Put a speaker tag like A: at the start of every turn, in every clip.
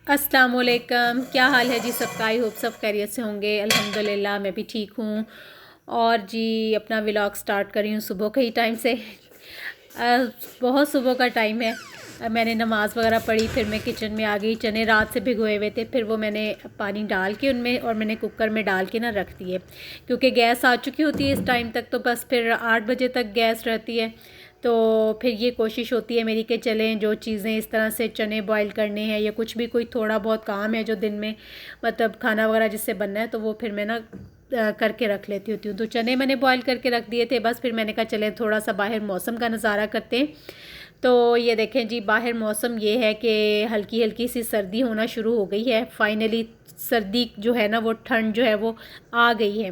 A: अस्सलाम वालेकुम। क्या हाल है जी सबका? आई होप सब खैरियत से होंगे। अल्हम्दुलिल्लाह मैं भी ठीक हूँ। और जी अपना व्लॉग स्टार्ट कर रही हूँ सुबह के ही टाइम से। बहुत सुबह का टाइम है। मैंने नमाज़ वगैरह पढ़ी, फिर मैं किचन में आ गई। चने रात से भिगोए हुए थे, फिर वो मैंने पानी डाल के उनमें और मैंने कुकर में डाल के ना रख दिए, क्योंकि गैस आ चुकी होती है इस टाइम तक। तो बस फिर 8 बजे तक गैस रहती है। तो फिर ये कोशिश होती है मेरी कि चलें जो चीज़ें इस तरह से चने बॉईल करने हैं या कुछ भी कोई थोड़ा बहुत काम है जो दिन में मतलब खाना वगैरह जिससे बनना है, तो वो फिर मैं ना करके रख लेती होती हूँ। तो चने मैंने बॉईल करके रख दिए थे। बस फिर मैंने कहा चलें थोड़ा सा बाहर मौसम का नज़ारा करते हैं। तो ये देखें जी, बाहर मौसम ये है कि हल्की हल्की सी सर्दी होना शुरू हो गई है। फाइनली सर्दी जो है ना, वो ठंड जो है वो आ गई है।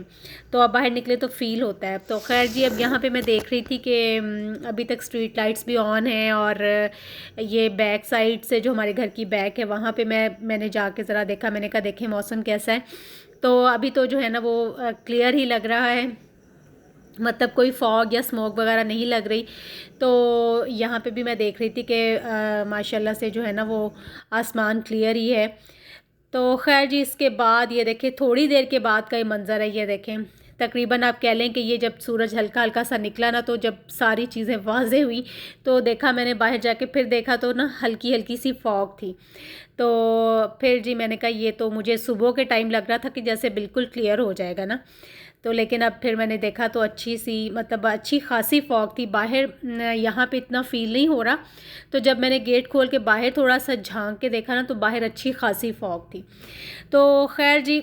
A: तो अब बाहर निकले तो फ़ील होता है। तो खैर जी, अब यहाँ पे मैं देख रही थी कि अभी तक स्ट्रीट लाइट्स भी ऑन हैं, और ये बैक साइड से जो हमारे घर की बैक है वहाँ पे मैंने जाके ज़रा देखा। मैंने कहा देखें मौसम कैसा है। तो अभी तो जो है ना वो क्लियर ही लग रहा है, मतलब कोई फॉग या स्मोक वगैरह नहीं लग रही। तो यहाँ पे भी मैं देख रही थी कि माशाल्लाह से जो है ना वो आसमान क्लियर ही है। तो खैर जी, इसके बाद ये देखें थोड़ी देर के बाद का ये मंज़र है। ये देखें तकरीबन आप कह लें कि ये जब सूरज हल्का हल्का सा निकला ना, तो जब सारी चीज़ें वाज़ेह हुई तो देखा मैंने बाहर जाके, फिर देखा तो ना हल्की हल्की सी फॉग थी। तो फिर जी मैंने कहा ये तो मुझे सुबह के टाइम लग रहा था कि जैसे बिल्कुल क्लियर हो जाएगा ना। तो लेकिन अब फिर मैंने देखा तो अच्छी सी मतलब अच्छी खासी फॉग थी बाहर। यहाँ पे इतना फ़ील नहीं हो रहा। तो जब मैंने गेट खोल के बाहर थोड़ा सा झांक के देखा ना, तो बाहर अच्छी खासी फॉग थी। तो खैर जी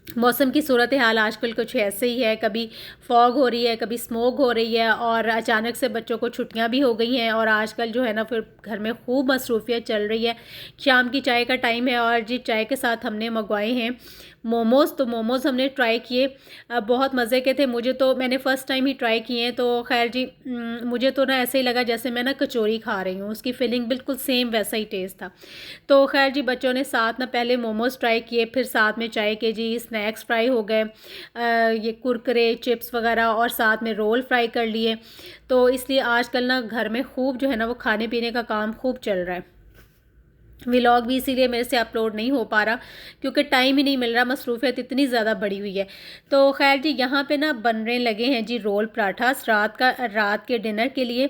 A: मौसम की सूरत हाल आजकल कुछ ऐसे ही है। कभी फॉग हो रही है, कभी स्मोक हो रही है, और अचानक से बच्चों को छुट्टियां भी हो गई हैं। और आजकल जो है ना फिर घर में खूब मसरूफियत चल रही है। शाम की चाय का टाइम है, और जी चाय के साथ हमने मंगवाए हैं मोमोज़। तो मोमोज़ हमने ट्राई किए, बहुत मज़े के थे। मैंने फ़र्स्ट टाइम ही ट्राई किए हैं। तो खैर जी मुझे तो ना ऐसे ही लगा जैसे मैं ना कचौरी खा रही हूँ। उसकी फीलिंग बिल्कुल सेम वैसा ही टेस्ट था। तो खैर जी बच्चों ने साथ ना पहले मोमोज़ ट्राई किए, फिर साथ में चाय के जी स्नैक्स फ्राई हो गए, ये कुरकुरे चिप्स वगैरह, और साथ में रोल फ्राई कर लिए। तो इसलिए आजकल ना घर में खूब जो है ना वो खाने पीने का काम खूब चल रहा है। व्लॉग भी इसीलिए मेरे से अपलोड नहीं हो पा रहा, क्योंकि टाइम ही नहीं मिल रहा, मसरूफियत इतनी ज़्यादा बढ़ी हुई है। तो खैर जी यहाँ पे ना बनने लगे हैं जी रोल पराठास रात के डिनर के लिए।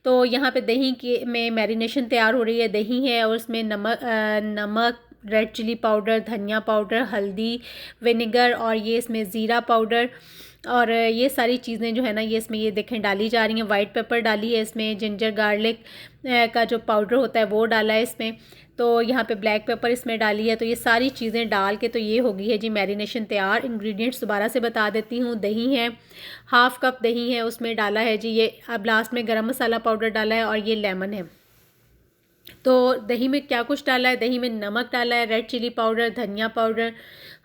A: तो यहाँ पे दही के में मैरिनेशन तैयार हो रही है। दही है और उसमें नमक, रेड चिली पाउडर, धनिया पाउडर, हल्दी, विनेगर, और ये इसमें ज़ीरा पाउडर, और ये सारी चीज़ें जो है ना ये इसमें ये देखें डाली जा रही हैं। वाइट पेपर डाली है इसमें, जिंजर गार्लिक का जो पाउडर होता है वो डाला है इसमें। तो यहाँ पे ब्लैक पेपर इसमें डाली है। तो ये सारी चीज़ें डाल के तो ये हो गई है जी मैरिनेशन तैयार। इंग्रेडिएंट्स दोबारा से बता देती हूँ। दही है, हाफ़ कप दही है, उसमें डाला है जी ये अब लास्ट में गरम मसाला पाउडर डाला है, और ये लेमन है। तो दही में क्या कुछ डाला है, दही में नमक डाला है, रेड चिली पाउडर, धनिया पाउडर,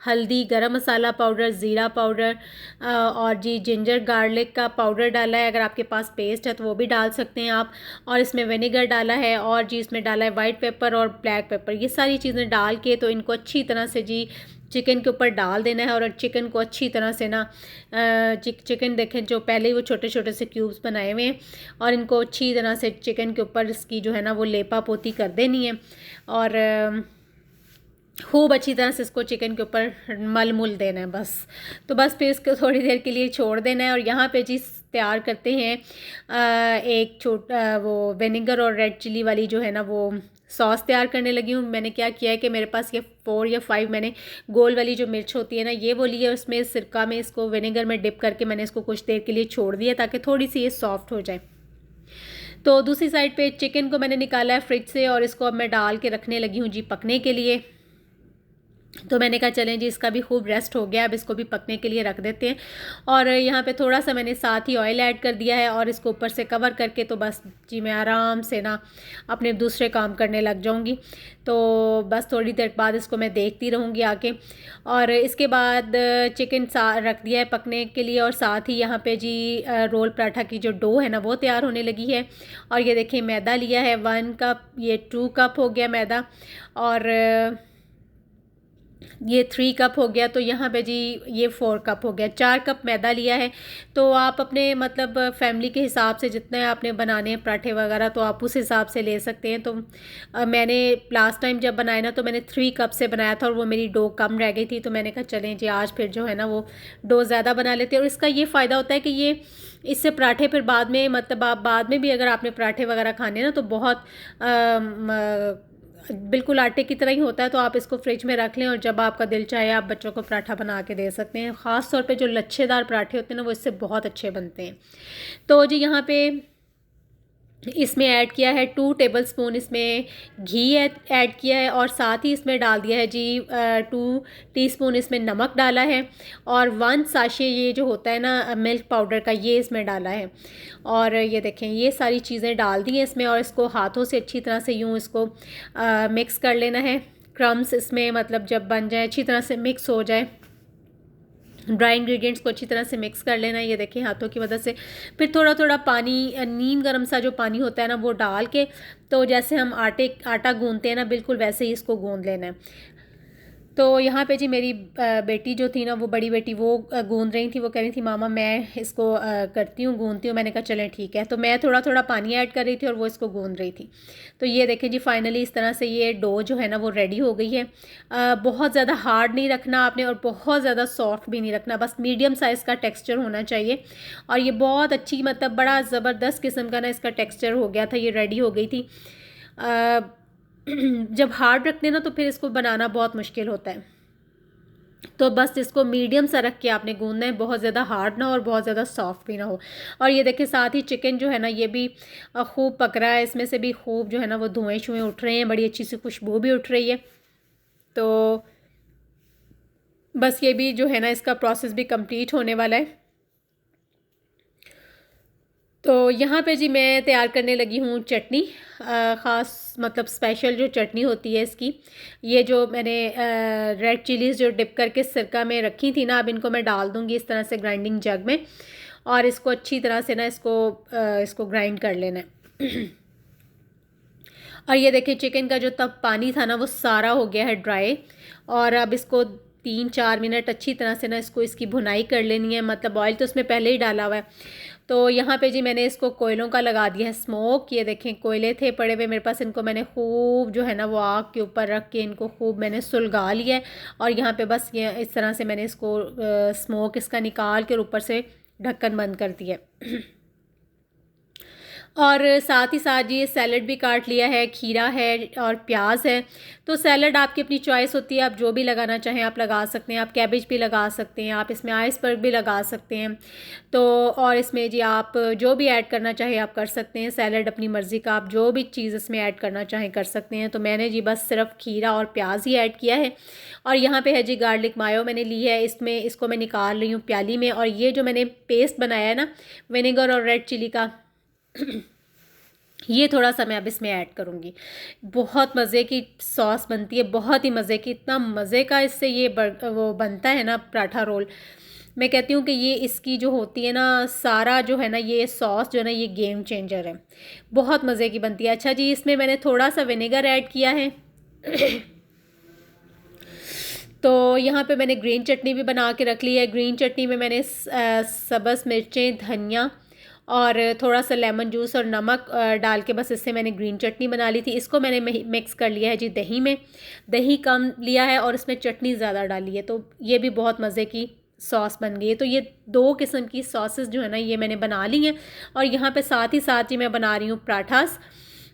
A: हल्दी, गरम मसाला पाउडर, ज़ीरा पाउडर, और जी जिंजर गार्लिक का पाउडर डाला है। अगर आपके पास पेस्ट है तो वो भी डाल सकते हैं आप। और इसमें विनेगर डाला है, और जी इसमें डाला है वाइट पेपर और ब्लैक पेपर। ये सारी चीज़ें डाल के तो इनको अच्छी तरह से जी चिकन के ऊपर डाल देना है। और चिकन को अच्छी तरह से ना चिकन देखें जो पहले ही वो छोटे छोटे से क्यूब्स बनाए हुए हैं, और इनको अच्छी तरह से चिकन के ऊपर इसकी जो है ना वो लेपा पोती कर देनी है। और खूब अच्छी तरह से इसको चिकन के ऊपर मल मुल देना है बस। तो बस फिर इसको थोड़ी देर के लिए छोड़ देना है। और यहाँ पे जी तैयार करते हैं एक वो विनेगर और रेड चिली वाली जो है ना वो सॉस तैयार करने लगी हूँ। मैंने क्या किया है कि मेरे पास ये 4 या 5 मैंने गोल वाली जो मिर्च होती है ना ये वो ली है। उसमें सिरका में इसको विनेगर में डिप करके मैंने इसको कुछ देर के लिए छोड़ दिया, ताकि थोड़ी सी ये सॉफ्ट हो जाए। तो दूसरी साइड पे चिकन को मैंने निकाला है फ्रिज से, और इसको अब मैं डाल के रखने लगी हूँ जी पकने के लिए। तो मैंने कहा चलें जी इसका भी खूब रेस्ट हो गया, अब इसको भी पकने के लिए रख देते हैं। और यहाँ पे थोड़ा सा मैंने साथ ही ऑयल ऐड कर दिया है, और इसको ऊपर से कवर करके तो बस जी मैं आराम से ना अपने दूसरे काम करने लग जाऊँगी। तो बस थोड़ी देर बाद इसको मैं देखती रहूँगी आके। और इसके बाद चिकन रख दिया है पकने के लिए, और साथ ही यहाँ पे जी रोल पराठा की जो डो है ना वो तैयार होने लगी है। और ये देखिए मैदा लिया है 1 कप, ये 2 कप हो गया मैदा। और ये 3 कप हो गया, तो यहाँ पे जी ये 4 कप हो गया। 4 कप मैदा लिया है। तो आप अपने मतलब फैमिली के हिसाब से जितने आपने बनाने हैं पराठे वगैरह, तो आप उस हिसाब से ले सकते हैं। तो मैंने लास्ट टाइम जब बनाया ना, तो मैंने 3 कप से बनाया था और वो मेरी डो कम रह गई थी। तो मैंने कहा चलें जी आज फिर जो है ना वो डो ज़्यादा बना लेते हैं। और इसका ये फ़ायदा होता है कि ये इससे पराठे फिर बाद में मतलब आप बाद में भी अगर आपने पराठे वगैरह खाने ना, तो बहुत बिल्कुल आटे की तरह ही होता है। तो आप इसको फ्रिज में रख लें और जब आपका दिल चाहे आप बच्चों को पराठा बना के दे सकते हैं। ख़ास तौर पे जो लच्छेदार पराठे होते हैं ना, वो इससे बहुत अच्छे बनते हैं। तो जी यहाँ पे इसमें ऐड किया है 2 टेबलस्पून इसमें घी ऐड किया है, और साथ ही इसमें डाल दिया है जी 2 टीस्पून इसमें नमक डाला है, और 1 साशे ये जो होता है ना मिल्क पाउडर का, ये इसमें डाला है। और ये देखें ये सारी चीज़ें डाल दी हैं इसमें, और इसको हाथों से अच्छी तरह से यूँ इसको मिक्स कर लेना है। क्रम्स इसमें मतलब जब बन जाए अच्छी तरह से मिक्स हो जाए, ड्राई इंग्रेडिएंट्स को अच्छी तरह से मिक्स कर लेना है। ये देखें हाथों की मदद से। फिर थोड़ा थोड़ा पानी, नीम गर्म सा जो पानी होता है ना, वो डाल के, तो जैसे हम आटा गूंदते हैं ना, बिल्कुल वैसे ही इसको गूंद लेना है। तो यहाँ पे जी मेरी बेटी जो थी ना, वो बड़ी बेटी, वो गूंद रही थी। वो कह रही थी मामा मैं इसको करती हूँ, गूंदती हूँ। मैंने कहा चलें ठीक है। तो मैं थोड़ा थोड़ा पानी ऐड कर रही थी और वो इसको गूंद रही थी। तो ये देखें जी फाइनली इस तरह से ये डो जो है ना वो रेडी हो गई है। बहुत ज़्यादा हार्ड नहीं रखना आपने और बहुत ज़्यादा सॉफ्ट भी नहीं रखना, बस मीडियम साइज़ का टेक्स्चर होना चाहिए। और ये बहुत अच्छी मतलब बड़ा ज़बरदस्त किस्म का ना इसका टेक्स्चर हो गया था, ये रेडी हो गई थी। जब हार्ड रखते हैं ना, तो फिर इसको बनाना बहुत मुश्किल होता है। तो बस इसको मीडियम सा रख के आपने गूंदना है, बहुत ज़्यादा हार्ड ना और बहुत ज़्यादा सॉफ्ट भी ना हो। और ये देखिए साथ ही चिकन जो है ना, ये भी खूब पक रहा है। इसमें से भी खूब जो है ना वो धुएँ शुएँ उठ रहे हैं, बड़ी अच्छी सी खुशबू भी उठ रही है। तो बस ये भी जो है ना इसका प्रोसेस भी कंप्लीट होने वाला है। तो यहाँ पे जी मैं तैयार करने लगी हूँ चटनी। ख़ास मतलब स्पेशल जो चटनी होती है इसकी, ये जो मैंने रेड चिलीज़ जो डिप करके सिरका में रखी थी ना, अब इनको मैं डाल दूँगी इस तरह से ग्राइंडिंग जग में, और इसको अच्छी तरह से ना इसको ग्राइंड कर लेना है। और ये देखिए चिकन का जो तब पानी था ना, वो सारा हो गया है ड्राई। और अब इसको 3-4 मिनट अच्छी तरह से ना इसकी भुनाई कर लेनी है। मतलब ऑयल तो उसमें पहले ही डाला हुआ है। तो यहाँ पे जी मैंने इसको कोयलों का लगा दिया है स्मोक। ये देखें कोयले थे पड़े हुए मेरे पास, इनको मैंने खूब जो है ना वो आग के ऊपर रख के इनको खूब मैंने सुलगा लिया है। और यहाँ पे बस ये इस तरह से मैंने इसको स्मोक इसका निकाल के ऊपर से ढक्कन बंद कर दिया। और साथ ही साथ ये सैलड भी काट लिया है, खीरा है और प्याज है। तो सैलड आपकी अपनी चॉइस होती है, आप जो भी लगाना चाहें आप लगा सकते हैं। आप कैबेज भी लगा सकते हैं, आप इसमें आइसबर्ग भी लगा सकते हैं। तो और इसमें जी आप जो भी ऐड करना चाहें आप कर सकते हैं। सैलड अपनी मर्ज़ी का, आप जो भी चीज़ इसमें ऐड करना चाहें कर सकते हैं। तो मैंने जी बस सिर्फ खीरा और प्याज ही ऐड किया है। और यहाँ पे है जी गार्लिक मायो मैंने ली है, इसको मैं निकाल रही हूँ प्याली में। और ये जो मैंने पेस्ट बनाया है ना विनेगर और रेड चिली का, ये थोड़ा सा मैं अब इसमें ऐड करूँगी। बहुत मज़े की सॉस बनती है, बहुत ही मज़े की, इतना मज़े का इससे ये वो बनता है ना पराठा रोल। मैं कहती हूँ कि ये इसकी जो होती है ना सारा जो है ना ये सॉस जो है ना ये गेम चेंजर है, बहुत मज़े की बनती है। अच्छा जी इसमें मैंने थोड़ा सा विनेगर ऐड किया है। तो यहाँ पे मैंने ग्रीन चटनी भी बना के रख ली है। ग्रीन चटनी में मैंने सब्ज़ मिर्चें, धनिया और थोड़ा सा लेमन जूस और नमक डाल के बस इससे मैंने ग्रीन चटनी बना ली थी। इसको मैंने मिक्स कर लिया है जी दही में। दही कम लिया है और इसमें चटनी ज़्यादा डाली है, तो ये भी बहुत मज़े की सॉस बन गई है। तो ये 2 किस्म की सॉसेस जो है ना ये मैंने बना ली हैं। और यहाँ पे साथ ही मैं बना रही हूँ पराठास।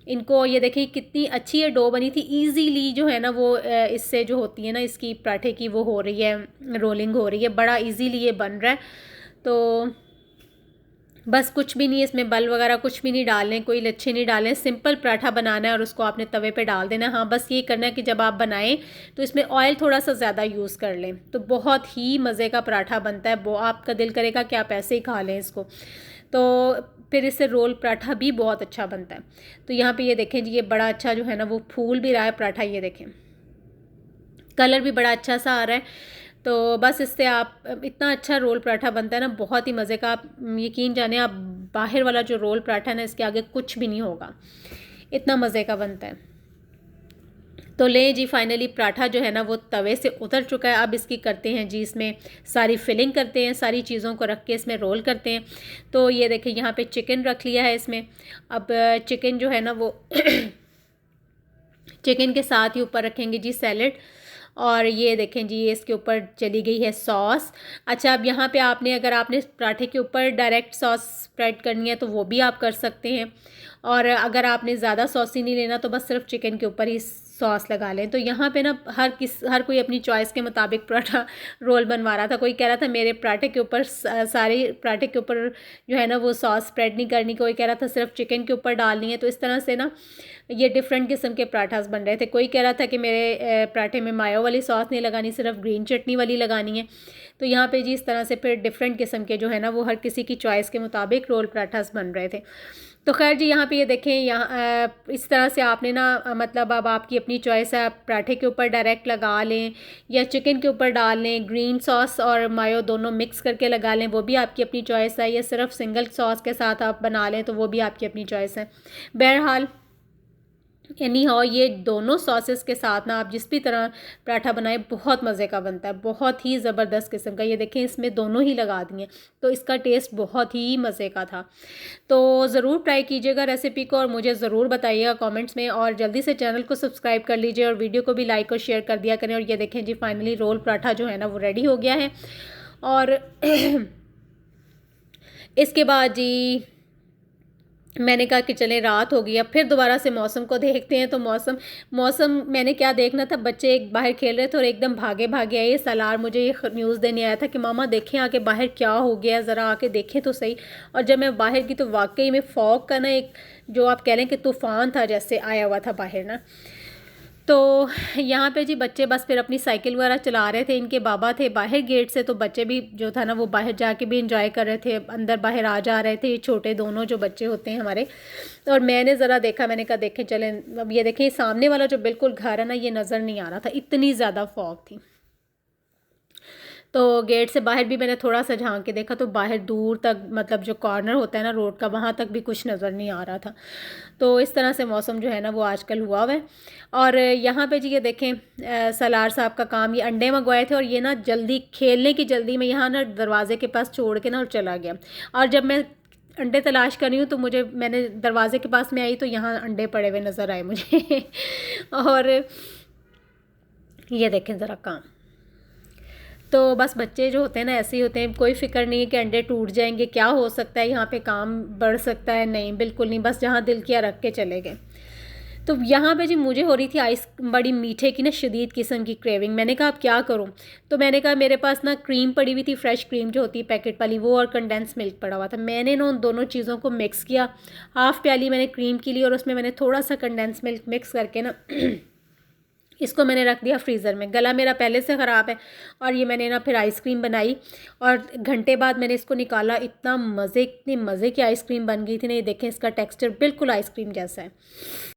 A: इनको ये देखिए कितनी अच्छी ये डो बनी थी, इजीली जो है ना वो इससे जो होती है ना इसकी पराठे की वो हो रही है, रोलिंग हो रही है, बड़ा इजीली ये बन रहा है। तो बस कुछ भी नहीं, इसमें बल वगैरह कुछ भी नहीं डालने, कोई लच्छे नहीं डालने, सिंपल पराठा बनाना है और उसको आपने तवे पे डाल देना है। हाँ बस ये करना है कि जब आप बनाएं तो इसमें ऑयल थोड़ा सा ज़्यादा यूज़ कर लें, तो बहुत ही मज़े का पराठा बनता है। वो आपका दिल करेगा कि आप ऐसे ही खा लें इसको। तो फिर इससे रोल पराठा भी बहुत अच्छा बनता है। तो यहाँ पे ये देखें जी ये बड़ा अच्छा जो है ना वो फूल भी रहा है पराठा, ये देखें कलर भी बड़ा अच्छा सा आ रहा है। तो बस इससे आप इतना अच्छा रोल पराठा बनता है ना, बहुत ही मज़े का। आप यकीन जाने आप बाहर वाला जो रोल पराठा है ना इसके आगे कुछ भी नहीं होगा, इतना मज़े का बनता है। तो लें जी, फाइनली पराठा जो है ना वो तवे से उतर चुका है। अब इसकी करते हैं जी, इसमें सारी फिलिंग करते हैं, सारी चीज़ों को रख के इसमें रोल करते हैं। तो ये देखिए यहाँ पे चिकन रख लिया है इसमें। अब चिकन जो है ना वो चिकन के साथ ही ऊपर रखेंगे जी सैलेड। और ये देखें जी, ये इसके ऊपर चली गई है सॉस। अच्छा, अब यहाँ पे आपने अगर आपने पराठे के ऊपर डायरेक्ट सॉस स्प्रेड करनी है तो वो भी आप कर सकते हैं। और अगर आपने ज़्यादा सॉसी नहीं लेना तो बस सिर्फ चिकन के ऊपर ही सॉस लगा लें। तो यहाँ पे ना हर कोई अपनी चॉइस के मुताबिक पराठा रोल बनवा रहा था। कोई कह रहा था मेरे पराठे के ऊपर सारे पराठे के ऊपर जो है ना वो सॉस स्प्रेड नहीं करनी, कोई कह रहा था सिर्फ चिकन के ऊपर डालनी है। तो इस तरह से ना ये डिफरेंट किस्म के पराठास बन रहे थे। कोई कह रहा था कि मेरे पराठे में मायो वाली सॉस नहीं लगानी, सिर्फ ग्रीन चटनी वाली लगानी है। तो यहाँ पे जी इस तरह से फिर डिफरेंट किस्म के जो है ना वो हर किसी की चॉइस के मुताबिक रोल पराठास बन रहे थे। तो खैर जी, यहाँ पे ये देखें, यहाँ इस तरह से आपने ना मतलब अब आपकी अपनी चॉइस है, आप पराठे के ऊपर डायरेक्ट लगा लें या चिकन के ऊपर डाल लें, ग्रीन सॉस और मायो दोनों मिक्स करके लगा लें, वो भी आपकी अपनी चॉइस है, या सिर्फ सिंगल सॉस के साथ आप बना लें तो वो भी आपकी अपनी चॉइस है। बहरहाल एनी हाउ, ये दोनों सॉसेस के साथ ना आप जिस भी तरह पराठा बनाए बहुत मज़े का बनता है, बहुत ही ज़बरदस्त किस्म का। ये देखें, इसमें दोनों ही लगा दिए तो इसका टेस्ट बहुत ही मज़े का था। तो ज़रूर ट्राई कीजिएगा रेसिपी को और मुझे ज़रूर बताइएगा कमेंट्स में। और जल्दी से चैनल को सब्सक्राइब कर लीजिए और वीडियो को भी लाइक और शेयर कर दिया करें। और ये देखें जी, फाइनली रोल पराठा जो है ना वो रेडी हो गया है। और इसके बाद जी मैंने कहा कि चलें, रात हो गई, अब फिर दोबारा से मौसम को देखते हैं। तो मौसम मैंने क्या देखना था, बच्चे एक बाहर खेल रहे थे और एकदम भागे भागे आए। सलार मुझे ये न्यूज़ देने आया था कि मामा देखें आके बाहर क्या हो गया, ज़रा आके देखें तो सही। और जब मैं बाहर की तो वाकई में फॉग का ना एक जो आप कह लें कि तूफ़ान था जैसे आया हुआ था बाहर ना। तो यहाँ पे जी बच्चे बस फिर अपनी साइकिल वगैरह चला रहे थे। इनके बाबा थे बाहर गेट से, तो बच्चे भी जो था ना वो बाहर जाके भी इंजॉय कर रहे थे, अंदर बाहर आ जा रहे थे, ये छोटे दोनों जो बच्चे होते हैं हमारे। और मैंने ज़रा देखा, मैंने कहा देखें चलें, अब ये देखें सामने वाला जो बिल्कुल घर है ना ये नज़र नहीं आ रहा था, इतनी ज़्यादा फॉग थी। तो गेट से बाहर भी मैंने थोड़ा सा झांक के देखा तो बाहर दूर तक मतलब जो कॉर्नर होता है ना रोड का, वहाँ तक भी कुछ नज़र नहीं आ रहा था। तो इस तरह से मौसम जो है ना वो आजकल हुआ हुआ है। और यहाँ पे जी ये देखें, सलार साहब का काम, ये अंडे मंगवाए थे और ये ना जल्दी खेलने की जल्दी में यहाँ ना दरवाजे के पास छोड़ के ना और चला गया। और जब मैं अंडे तलाश कर रही हूँ तो मैंने दरवाजे के पास में आई तो यहाँ अंडे पड़े हुए नज़र आए मुझे। और ये देखें ज़रा काम। तो बस बच्चे जो होते हैं ना ऐसे ही होते हैं, कोई फ़िक्र नहीं है कि अंडे टूट जाएंगे, क्या हो सकता है यहाँ पे काम बढ़ सकता है, नहीं बिल्कुल नहीं, बस जहाँ दिल किया रख के चले गए। तो यहाँ पे जी मुझे हो रही थी बड़ी मीठे की ना शदीद किस्म की क्रेविंग। मैंने कहा अब क्या करूँ, तो मैंने कहा मेरे पास ना क्रीम पड़ी हुई थी, फ्रेश क्रीम जो होती है पैकेट वाली वो, और कंडेंस मिल्क पड़ा हुआ था। मैंने ना उन दोनों चीज़ों को मिक्स किया, हाफ़ प्याली मैंने क्रीम की ली और उसमें मैंने थोड़ा सा कंडेंस मिल्क मिक्स करके ना इसको मैंने रख दिया फ्रीज़र में। गला मेरा पहले से ख़राब है और ये मैंने ना फिर आइसक्रीम बनाई और घंटे बाद मैंने इसको निकाला, इतनी मज़े की आइसक्रीम बन गई थी ना। ये देखें, इसका टेक्सचर बिल्कुल आइसक्रीम जैसा है।